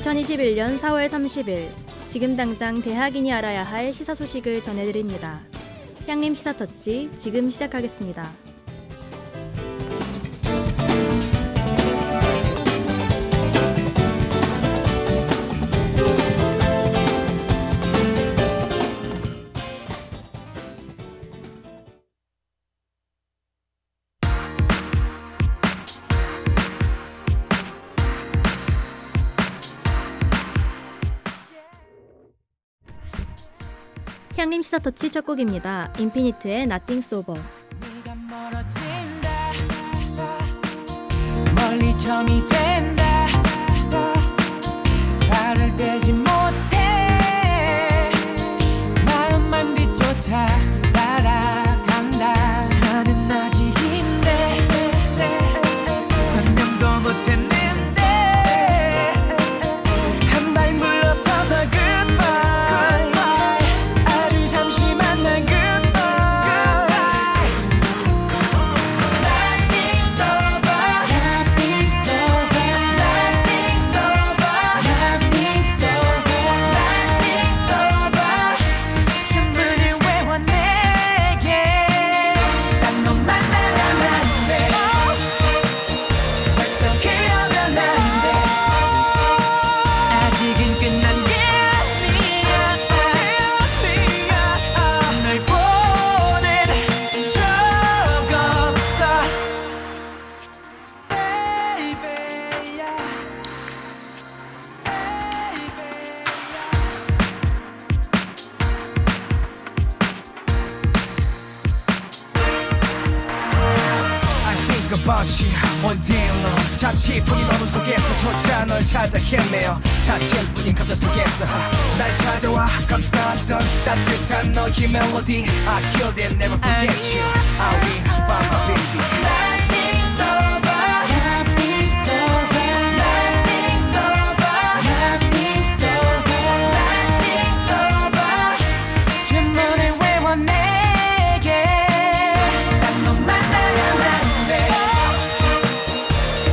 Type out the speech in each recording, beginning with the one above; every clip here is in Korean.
2021년 4월 30일 지금 당장 대학인이 알아야 할 시사 소식을 전해드립니다. 향림 시사터치 지금 시작하겠습니다. 향림 시사터치 첫 곡입니다. 인피니트의 Nothing Sober. 멀리 점이 된다. 발을 빼지 못해. 마음만 뒤쫓아 따라간다. 나는 아직인데 변명도 못했는데 한 발 물러서서 goodbye. 아주 잠시 만난 goodbye. Nothing sober. Nothing sober. Nothing sober. Nothing sober. Nothing sober. 신문을 외워 내게 딱 너 만나면 안 돼. 벌써 그러면 안 돼. 아직은 끝난 게 아니야. 널 보낸 적 없어. Baby, yeah. I think about you one day alone. 잠시 뿐인 어둠 속에서조차 널 찾아 헤매어 다칠 뿐인 감정 속에서 날 찾아와 감싸던 따뜻한 너의 멜로디 I hear that never forget you I will find my baby. Nothing sober. Nothing sober. Nothing sober. Nothing sober. Nothing sober. 주문을 외워 내게 딱 너 만나면 안 돼.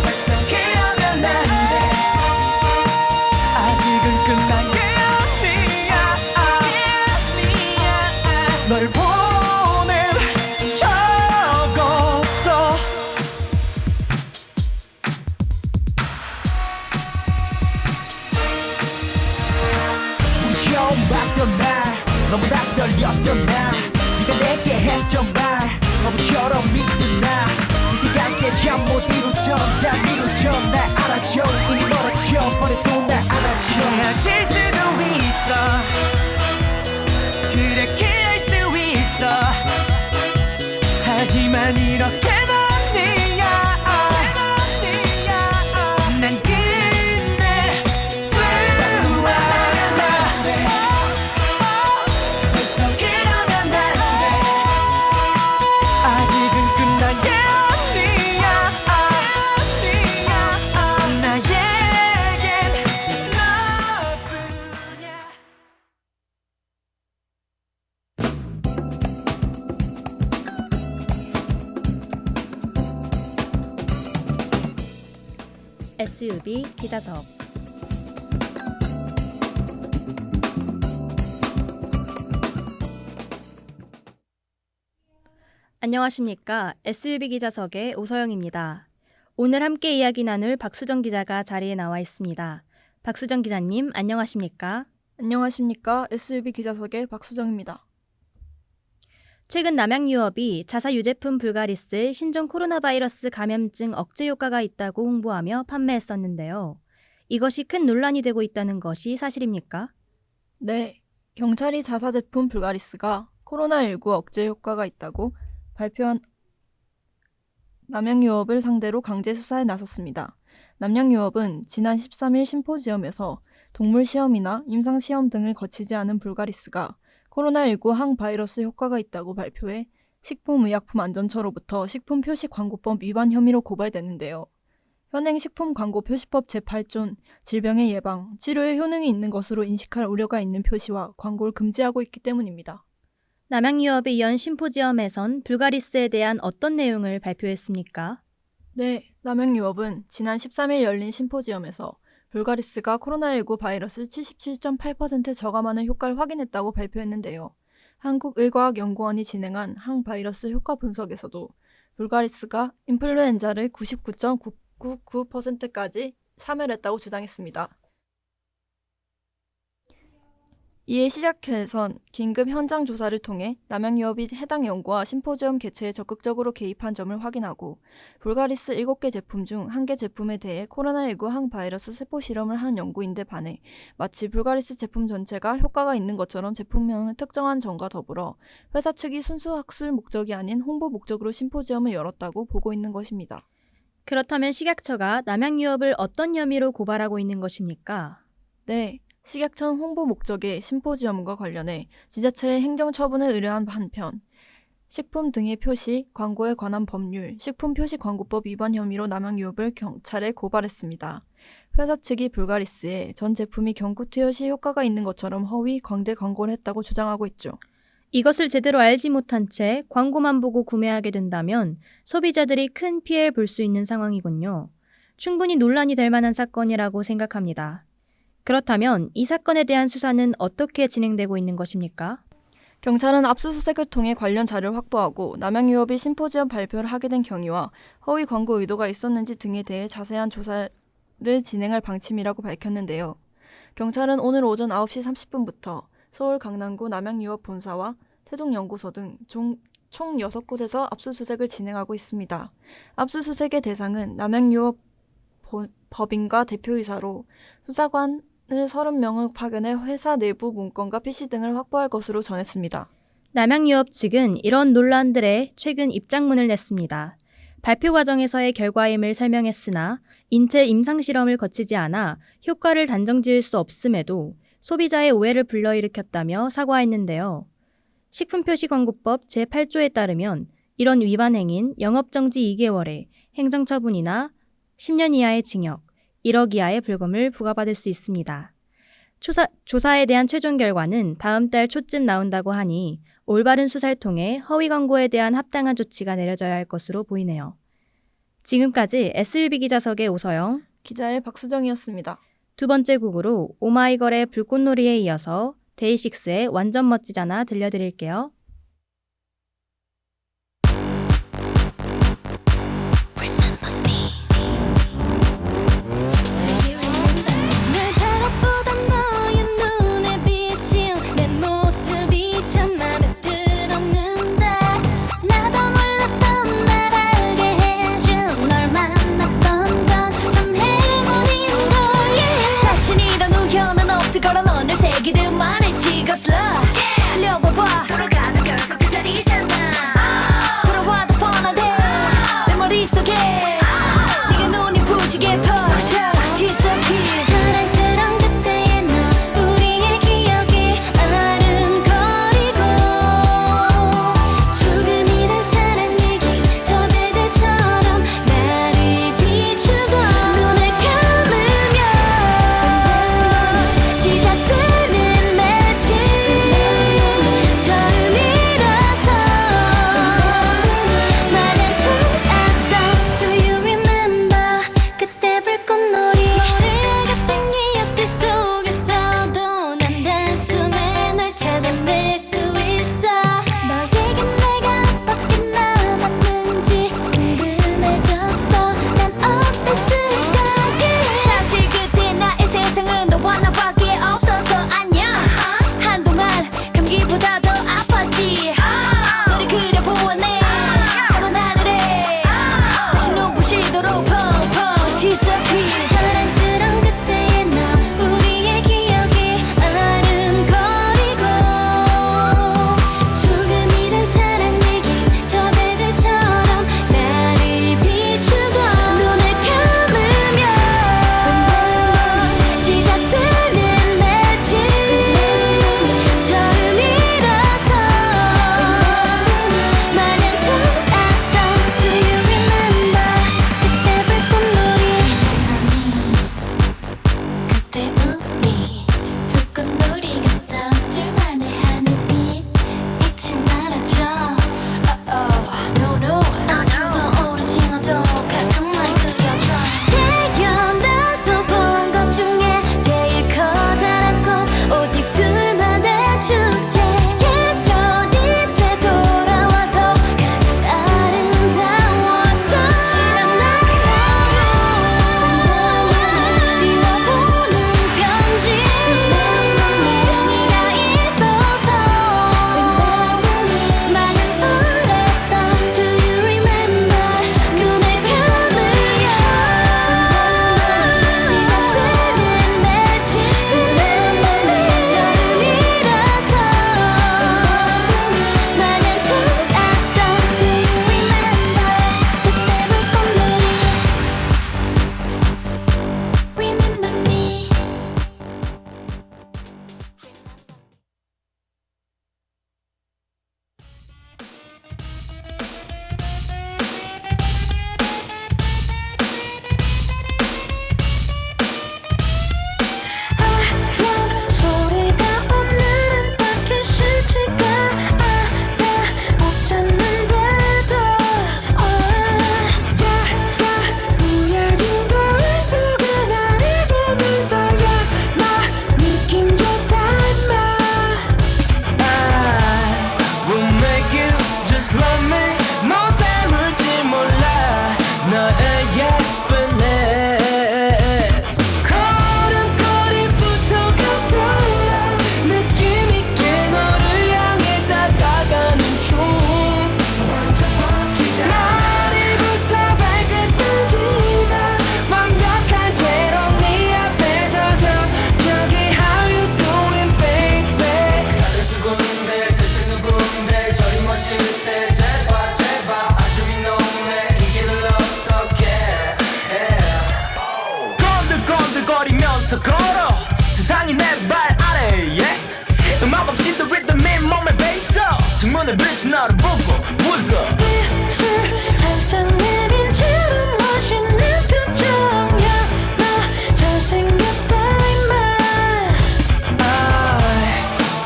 벌써 그러면 안 돼. 아직은 끝난 게 아니야. 널 보낸 적 없어. 우리 처음 봤던 날 너무나 떨렸던 날 네가 내게 했던 말 바보처럼 믿던 나이 생각에 잠 못 이루던 다 미루던 날 알아줘 이미 멀어져 버려도 날 안아줘 헤어질 수도 있어. 그렇게 할 수 있어. 하지만 이렇게는 아니야. 난 끝낼 수 없어. 벌써 그러면 안 돼. 아직은 끝난 게 아니야. 나에겐 너뿐이야. SUB 기자석. 안녕하십니까. SUB 기자석의 오서영입니다. 오늘 함께 이야기 나눌 박수정 기자가 자리에 나와 있습니다. 박수정 기자님, 안녕하십니까? 안녕하십니까. SUB 기자석의 박수정입니다. 최근 남양유업이 자사 유제품 불가리스의 신종 코로나 바이러스 감염증 억제 효과가 있다고 홍보하며 판매했었는데요. 이것이 큰 논란이 되고 있다는 것이 사실입니까? 네, 경찰이 자사 제품 불가리스가 코로나19 억제 효과가 있다고 발표한 남양유업을 상대로 강제 수사에 나섰습니다. 남양유업은 지난 13일 심포지엄에서 동물 시험이나 임상 시험 등을 거치지 않은 불가리스가 코로나19 항바이러스 효과가 있다고 발표해 식품의약품안전처로부터 식품표시광고법 위반 혐의로 고발됐는데요. 현행 식품광고표시법 제8조 질병의 예방, 치료에 효능이 있는 것으로 인식할 우려가 있는 표시와 광고를 금지하고 있기 때문입니다. 남양유업이 연 심포지엄에선 불가리스에 대한 어떤 내용을 발표했습니까? 네, 남양유업은 지난 13일 열린 심포지엄에서 불가리스가 코로나19 바이러스 77.8% 저감하는 효과를 확인했다고 발표했는데요. 한국의과학연구원이 진행한 항바이러스 효과 분석에서도 불가리스가 인플루엔자를 99.999%까지 사멸했다고 주장했습니다. 이에 시작회에선 긴급 현장 조사를 통해 남양유업이 해당 연구와 심포지엄 개최에 적극적으로 개입한 점을 확인하고 불가리스 7개 제품 중 1개 제품에 대해 코로나19 항바이러스 세포 실험을 한 연구인데 반해 마치 불가리스 제품 전체가 효과가 있는 것처럼 제품명을 특정한 점과 더불어 회사 측이 순수 학술 목적이 아닌 홍보 목적으로 심포지엄을 열었다고 보고 있는 것입니다. 그렇다면 식약처가 남양유업을 어떤 혐의로 고발하고 있는 것입니까? 네. 식약처는 홍보 목적의 심포지엄과 관련해 지자체에 행정처분을 의뢰한 한편 식품 등의 표시, 광고에 관한 법률, 식품표시광고법 위반 혐의로 남양유업을 경찰에 고발했습니다. 회사 측이 불가리스에 전 제품이 경구 투여 시 효과가 있는 것처럼 허위, 광대 광고를 했다고 주장하고 있죠. 이것을 제대로 알지 못한 채 광고만 보고 구매하게 된다면 소비자들이 큰 피해를 볼 수 있는 상황이군요. 충분히 논란이 될 만한 사건이라고 생각합니다. 그렇다면 이 사건에 대한 수사는 어떻게 진행되고 있는 것입니까? 경찰은 압수수색을 통해 관련 자료를 확보하고 남양유업이 심포지엄 발표를 하게 된 경위와 허위 광고 의도가 있었는지 등에 대해 자세한 조사를 진행할 방침이라고 밝혔는데요. 경찰은 오늘 오전 9시 30분부터 서울 강남구 남양유업 본사와 세종연구소 등 총 6곳에서 압수수색을 진행하고 있습니다. 압수수색의 대상은 남양유업 법인과 대표이사로 수사관을 30명을 파견해 회사 내부 문건과 PC 등을 확보할 것으로 전했습니다. 남양유업 측은 이런 논란들에 최근 입장문을 냈습니다. 발표 과정에서의 결과임을 설명했으나 인체 임상실험을 거치지 않아 효과를 단정지을 수 없음에도 소비자의 오해를 불러일으켰다며 사과했는데요. 식품표시광고법 제8조에 따르면 이런 위반 행위는 영업정지 2개월에 행정처분이나 10년 이하의 징역, 1억 이하의 벌금을 부과받을 수 있습니다. 조사에 대한 최종 결과는 다음 달 초쯤 나온다고 하니 올바른 수사를 통해 허위 광고에 대한 합당한 조치가 내려져야 할 것으로 보이네요. 지금까지 SUB 기자석의 오서영, 기자의 박수정이었습니다. 두 번째 곡으로 오마이걸의 불꽃놀이에 이어서 데이식스의 완전 멋지잖아 들려드릴게요. 날 바라보던 너의 눈에 비친 내 모습이 참 맘에 들었는데 나도 몰랐던 날 알게 해준 널 만났던 건 참 행운인 거야. 자신이란 우연은 없을 거란 오늘 새기듯 말했지. Cause love 달려봐봐 돌아가 마실 때 제발 제발 아줌이 너무해 이 길을 어떻게 해 건들건들거리면서 걸어 세상이 내 발 아래에 음악 없이도 리듬이 몸에 배있어 창문을 비치 너를 보고 웃어 입술 살짝 내린 채로 멋있는 표정이야 나 잘생겼다 임마 I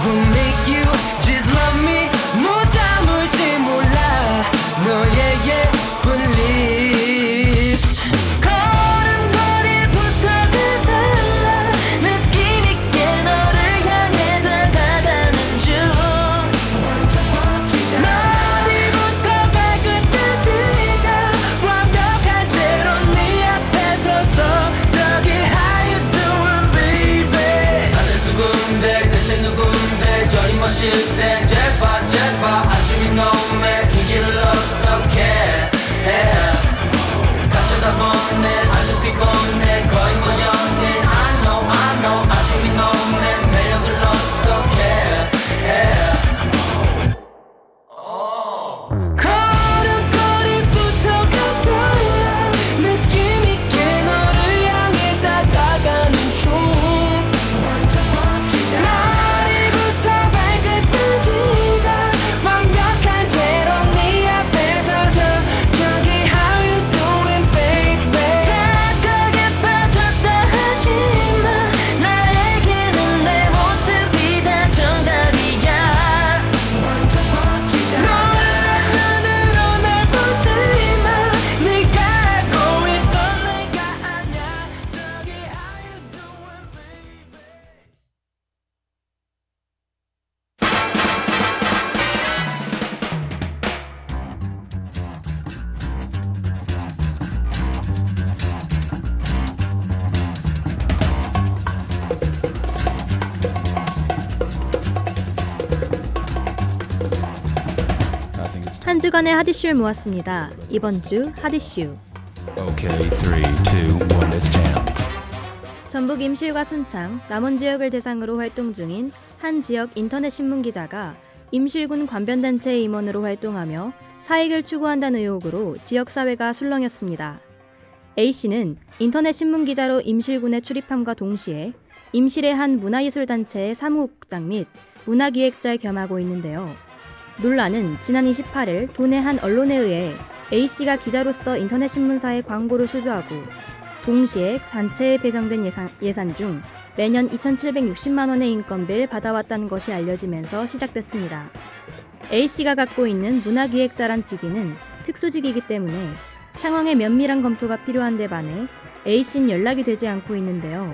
will make you just love me 못 다물지 몰라 너의 예쁜 lips 걸음걸이부터가 달라 느낌 있게 너를 향해 다가가는 중 머리부터 발끝까지가 완벽한 채로 네 앞에 서서 저기 how you doing baby 다들 수군데 대체 누군데 저리 마실 때 제발 제발 아줌이 너무해 이 길을 어떻게 해 같이 쳐다보네 아주 피곤해 거의 뭐 연인 I know 아줌이 너무해 매력을 어떻게 해 걸음걸이부터가 달라 느낌 있게 너를 향해 다가가는 중 머리부터 발끝까지가 완벽한 채로 네 앞에 서서 저기 how you doing baby 착각에 빠졌다 하지마 나에게는 내 모습이 다 정답이야 너의 눈으로 날 보지마 네가 알고 있던 내가 아냐 저기 how you doing baby 한 주간의 핫이슈를 모았습니다. 이번 주 핫이슈. Okay, 3, 2, 1, let's jam. 전북 임실과 순창, 남원 지역을 대상으로 활동 중인 한 지역 인터넷 신문 기자가 임실군 관변단체의 임원으로 활동하며 사익을 추구한다는 의혹으로 지역사회가 술렁였습니다. A씨는 인터넷 신문 기자로 임실군에 출입함과 동시에 임실의 한 문화예술단체의 사무국장 및 문화기획자를 겸하고 있는데요. 논란은 지난 28일 도내 한 언론에 의해 A씨가 기자로서 인터넷 신문사에 광고를 수주하고 동시에 단체에 배정된 예산 중 매년 2,760만 원의 인건비를 받아왔다는 것이 알려지면서 시작됐습니다. A씨가 갖고 있는 문화기획자란 직위는 특수직이기 때문에 상황의 면밀한 검토가 필요한 데 반해 A씨는 연락이 되지 않고 있는데요.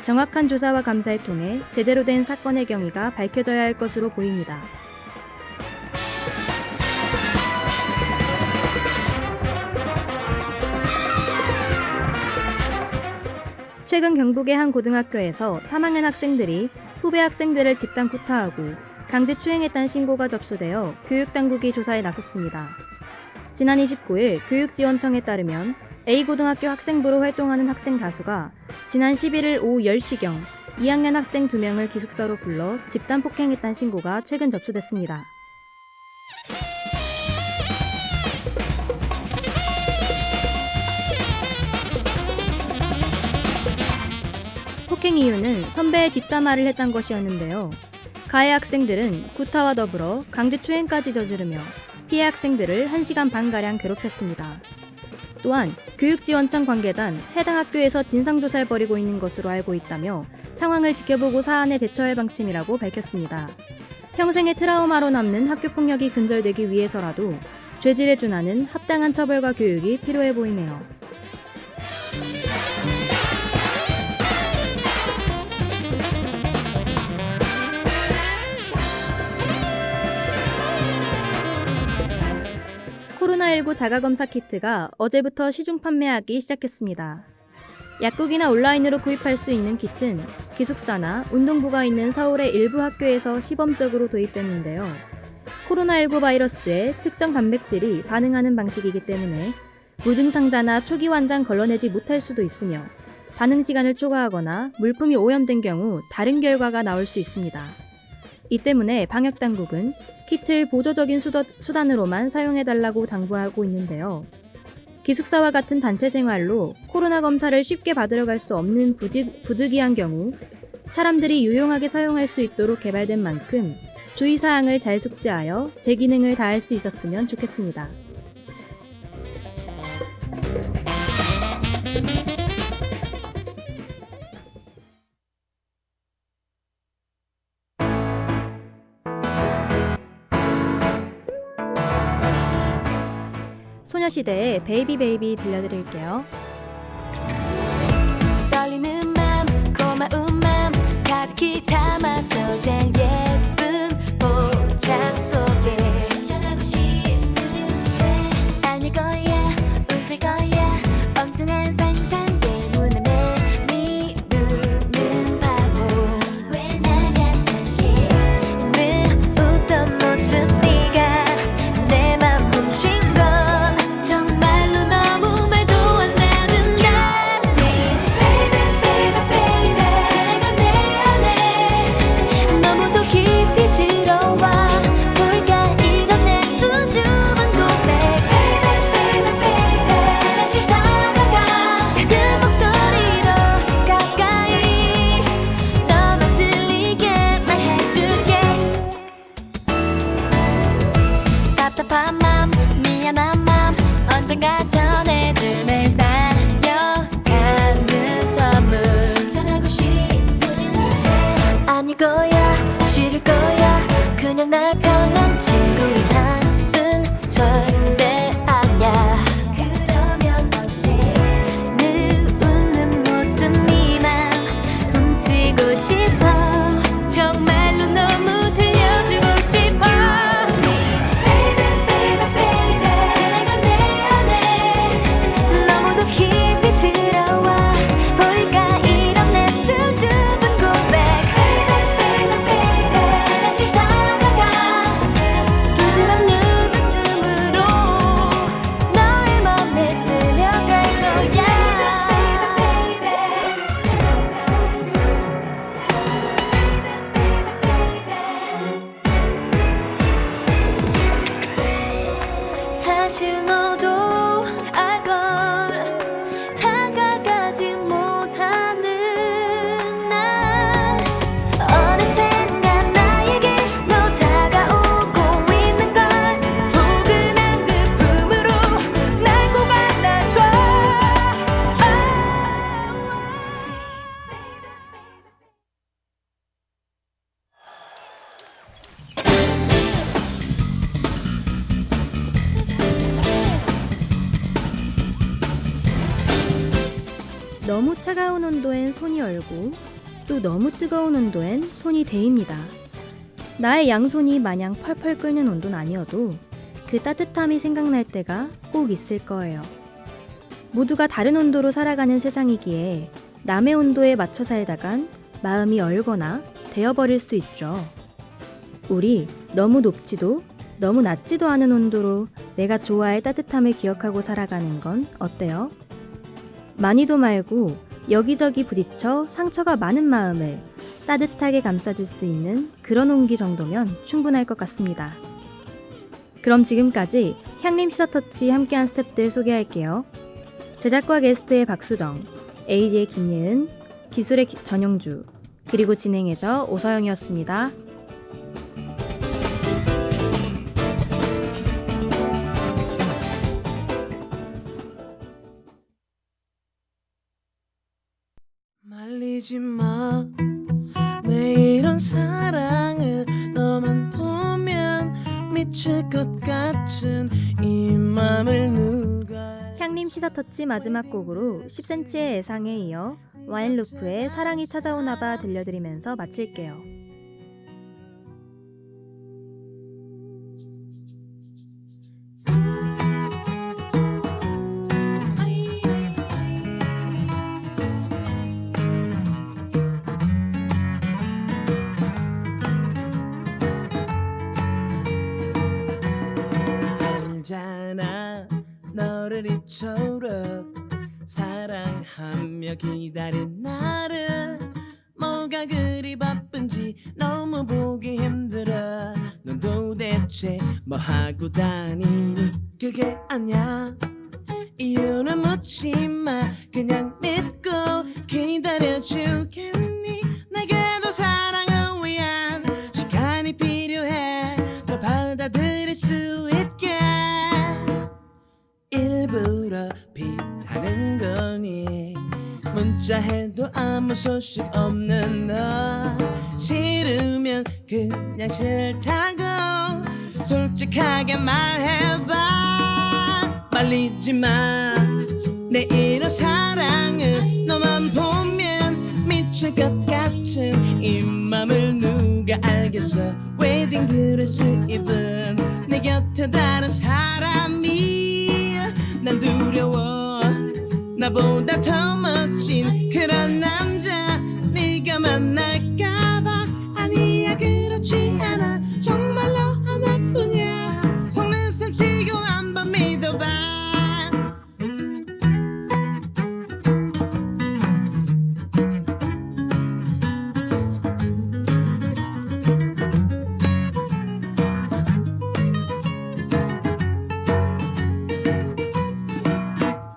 정확한 조사와 감사를 통해 제대로 된 사건의 경위가 밝혀져야 할 것으로 보입니다. 최근 경북의 한 고등학교에서 3학년 학생들이 후배 학생들을 집단 구타하고 강제 추행했다는 신고가 접수되어 교육당국이 조사에 나섰습니다. 지난 29일 교육지원청에 따르면 A고등학교 학생부로 활동하는 학생 다수가 지난 11일 오후 10시경 2학년 학생 2명을 기숙사로 불러 집단 폭행했다는 신고가 최근 접수됐습니다. 폭행 이유는 선배의 뒷담화를 했던 것이었는데요. 가해 학생들은 구타와 더불어 강제추행까지 저지르며 피해 학생들을 1시간 반가량 괴롭혔습니다. 또한 교육지원청 관계자는 해당 학교에서 진상조사를 벌이고 있는 것으로 알고 있다며 상황을 지켜보고 사안에 대처할 방침이라고 밝혔습니다. 평생의 트라우마로 남는 학교폭력이 근절되기 위해서라도 죄질에 준하는 합당한 처벌과 교육이 필요해 보이네요. 코로나19 자가검사 키트가 어제부터 시중 판매하기 시작했습니다. 약국이나 온라인으로 구입할 수 있는 키트는 기숙사나 운동부가 있는 서울의 일부 학교에서 시범적으로 도입됐는데요. 코로나19 바이러스에 특정 단백질이 반응하는 방식이기 때문에 무증상자나 초기 환자는 걸러내지 못할 수도 있으며 반응 시간을 초과하거나 물품이 오염된 경우 다른 결과가 나올 수 있습니다. 이 때문에 방역당국은 키트를 보조적인 수단으로만 사용해달라고 당부하고 있는데요. 기숙사와 같은 단체 생활로 코로나 검사를 쉽게 받으러 갈 수 없는 부득이한 경우 사람들이 유용하게 사용할 수 있도록 개발된 만큼 주의사항을 잘 숙지하여 제 기능을 다할 수 있었으면 좋겠습니다. 소녀시대의 베이비 베이비 들려드릴게요. 떨리는 맘 고마운 맘 가득히 담아서 제일 예쁜 포장 속에 전하고 싶은데 아닐 거야 웃을 거야 엉뚱한 상상 때문에 미루는 바보 왜 나 같았게 늘 웃던 모습 네가 내 맘 훔친 건 정말로 너무 말도 안 되는데 Please baby baby baby 내가 내 안에 너무도 깊이 들어와 볼까 이런 내 수줍은 고백 Baby baby baby 살며시 다가가 작은 목소리로 가까이 너만 들리게 말해줄게 답답한 맘 미안한 맘 언젠가 전해줄 매일 쌓여가는 선물 전하고 싶은데 아닐 거야 싫을 거야 그냥 날 편한 친구 이상은 절대 아냐 그러면 어때 늘 웃는 모습 네맘 훔치고 싶어 정말로 너무 들려주고 싶어 Please baby baby baby 내가 내 안에 너무도 깊이 들어와 볼까 이런 내 수줍은 고백 Baby baby baby 살며시 다가가 부드러운 눈웃음으로 너의 맘에 스며갈 거야 사실 너도 알걸 다가가지 못하는 날 어느새 난 나에게 너 다가오고 있는 걸 포근한 그 품으로 날 꼭 안아줘 너무 차가운 온도엔 손이 얼고 또 너무 뜨거운 온도엔 손이 데입니다. 나의 양손이 마냥 펄펄 끓는 온도는 아니어도 그 따뜻함이 생각날 때가 꼭 있을 거예요. 모두가 다른 온도로 살아가는 세상이기에 남의 온도에 맞춰 살다간 마음이 얼거나 데어버릴 수 있죠. 우리 너무 높지도 너무 낮지도 않은 온도로 내가 좋아할 따뜻함을 기억하고 살아가는 건 어때요? 많이도 말고 여기저기 부딪혀 상처가 많은 마음을 따뜻하게 감싸줄 수 있는 그런 온기 정도면 충분할 것 같습니다. 그럼 지금까지 향림 시사터치 함께한 스태프들 소개할게요. 제작과 게스트의 박수정, AD의 김예은, 기술의 전영주, 그리고 진행의 저 오서영이었습니다. 말리지 마. 내 이런 사랑을 너만 보면 미칠 것 같은 이 맘을 누가 향림 시사터치 마지막 곡으로 10cm의 애상에 이어 와인루프의 사랑이 찾아오나봐 들려드리면서 마칠게요. 알잖아 너를 이토록 사랑하며 기다린 나를 뭐가 뭐가 그리 바쁜지 너무 보기 힘들어. 넌 도대체 뭐 하고 다니니? 그게 아냐, 이유는 묻지 마. 그냥 믿고 기다려주겠니? 내게도 사랑을 위한 시간이 필요해. 널 받아들일 수 있게. 일부러 피하는 거니? 문자해도 아무 소식 없는 너. 싫으면 그냥 싫다고 솔직하게 말해봐. 말리지 마. 내 이런 사랑을 너만 보면 미칠 것 같은 이 맘을 누가 알겠어. 웨딩드레스 입은 내 곁에 다른 사람이 난 두려워. 나보다 더 멋진 그런 남자 네가 만날까봐. 아니야, 그렇지 않아. 정말로 하나뿐이야. 속는 셈 치고 한번 믿어봐.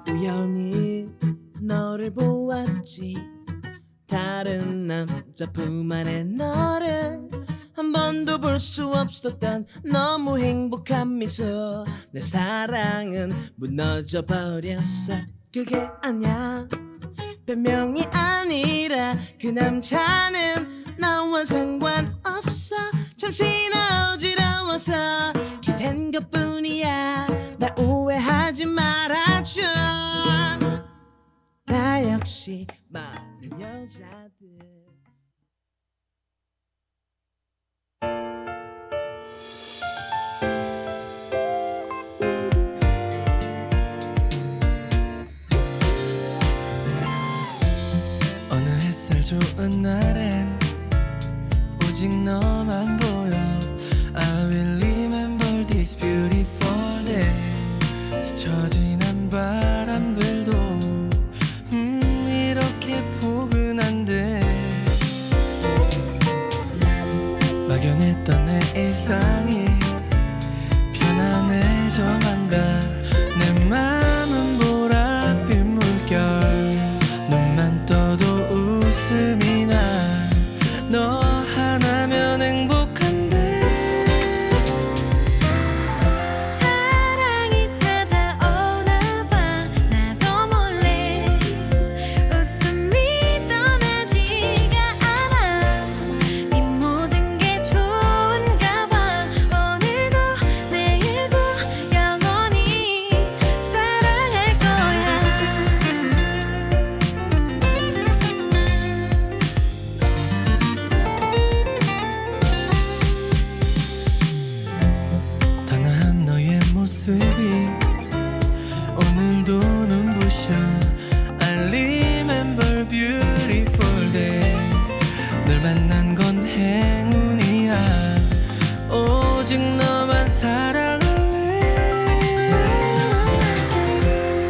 우연히 너를 보았지. 다른 남자 품 안에 너를 한 번도 볼 수 없었던 너무 행복한 미소. 내 사랑은 무너져 버렸어. 그게 아냐, 변명이 아니라 그 남자는 나와 상관없어. 잠시나 어지러워서 기댄 것뿐이야. 날 오해하지 말아줘. 나 역시 많은 여자들. 어느 햇살 좋은 날엔 오직 너만 보여. I will remember this beautiful day. 스쳐 지난 바람들도 이렇게 포근한데. 막연했던 내 일상이 편안해져만가. 내 맘은 보랏빛 물결. 눈만 떠도 웃음이 나. 너 하나면 행복한데. 사랑이 찾아오나 봐. 나도 몰래 웃음이 떠나지가 않아. 이 모든 게 좋은가 봐. 오늘도 내일도 영원히 사랑할 거야. 단아한 너의 모습이 오늘도 눈부셔. I remember beautiful day. 널 만난 건 행운이야. 오직 너만 사랑할래.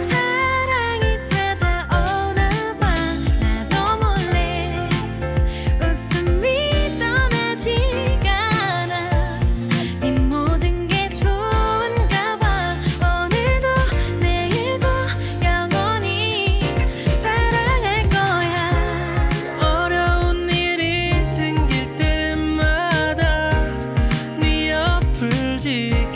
사랑이 찾아오나 봐. 나도 몰래 웃음이 떠나지가 않아. 이 모든 게 좋은가 봐. 오늘도 내일도 영원히 사랑할 거야. 어려운 일이 생길 때마다 네 옆을 지켜.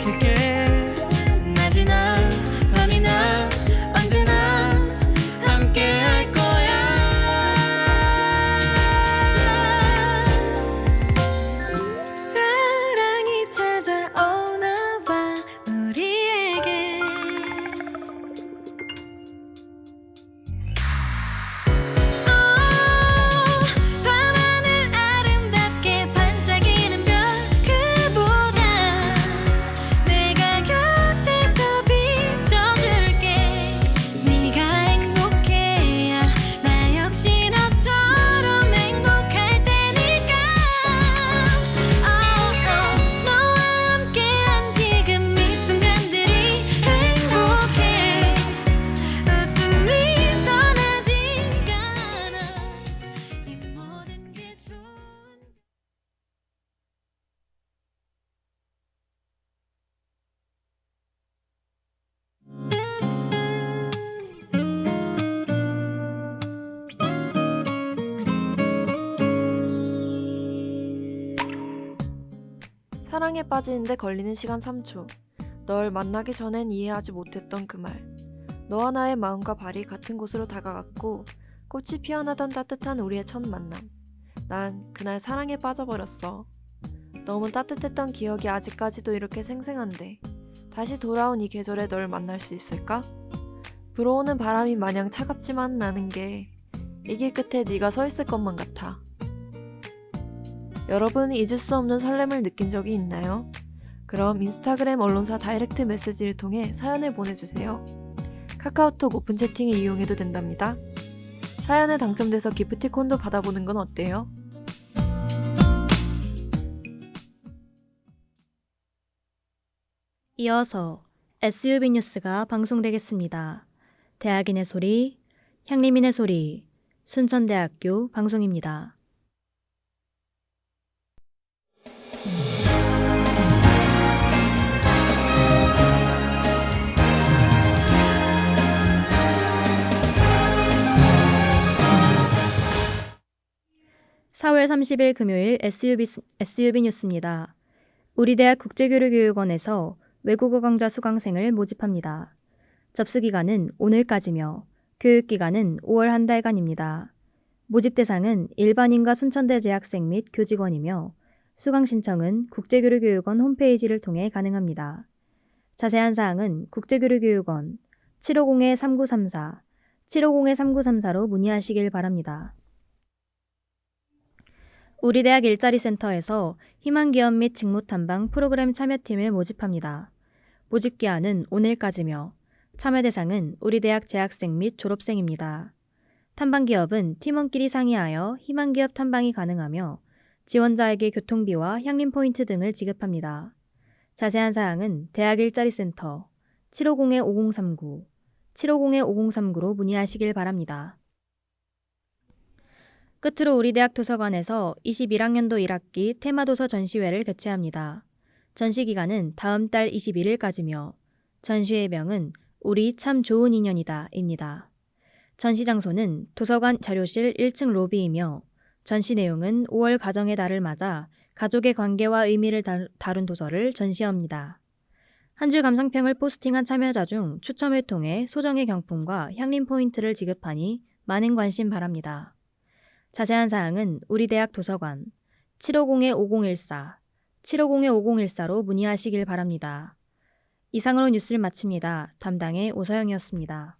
사랑에 빠지는데 걸리는 시간 3초. 널 만나기 전엔 이해하지 못했던 그 말. 너와 나의 마음과 발이 같은 곳으로 다가갔고 꽃이 피어나던 따뜻한 우리의 첫 만남. 난 그날 사랑에 빠져버렸어. 너무 따뜻했던 기억이 아직까지도 이렇게 생생한데 다시 돌아온 이 계절에 널 만날 수 있을까? 불어오는 바람이 마냥 차갑지만 나는 게 이 길 끝에 네가 서 있을 것만 같아. 여러분 잊을 수 없는 설렘을 느낀 적이 있나요? 그럼 인스타그램 언론사 다이렉트 메시지를 통해 사연을 보내주세요. 카카오톡 오픈 채팅을 이용해도 된답니다. 사연에 당첨돼서 기프티콘도 받아보는 건 어때요? 이어서 SUB 뉴스가 방송되겠습니다. 대학인의 소리, 향림인의 소리, 순천대학교 방송입니다. (4월 30일) 금요일 SUB 뉴스입니다. 우리 대학 국제교류교육원에서 외국어 강좌 수강생을 모집합니다. 접수 기간은 오늘까지며 교육 기간은 5월 한 달간입니다. 모집 대상은 일반인과 순천대 재학생 및 교직원이며 수강 신청은 국제교류교육원 홈페이지를 통해 가능합니다. 자세한 사항은 국제교류교육원 750-3934, 750-3934로 문의하시길 바랍니다. 우리 대학 일자리 센터에서 희망기업 및 직무탐방 프로그램 참여팀을 모집합니다. 모집 기한은 오늘까지며 참여 대상은 우리 대학 재학생 및 졸업생입니다. 탐방기업은 팀원끼리 상의하여 희망기업 탐방이 가능하며 지원자에게 교통비와 향림 포인트 등을 지급합니다. 자세한 사항은 대학 일자리 센터 750-5039, 750-5039로 문의하시길 바랍니다. 끝으로 우리 대학 도서관에서 21학년도 1학기 테마도서 전시회를 개최합니다. 전시 기간은 다음 달 21일까지며 전시회 명은 우리 참 좋은 인연이다 입니다. 전시 장소는 도서관 자료실 1층 로비이며 전시 내용은 5월 가정의 달을 맞아 가족의 관계와 의미를 다룬 도서를 전시합니다. 한 줄 감상평을 포스팅한 참여자 중 추첨을 통해 소정의 경품과 향림 포인트를 지급하니 많은 관심 바랍니다. 자세한 사항은 우리 대학 도서관 750-5014, 750-5014로 문의하시길 바랍니다. 이상으로 뉴스를 마칩니다. 담당의 오서영이었습니다.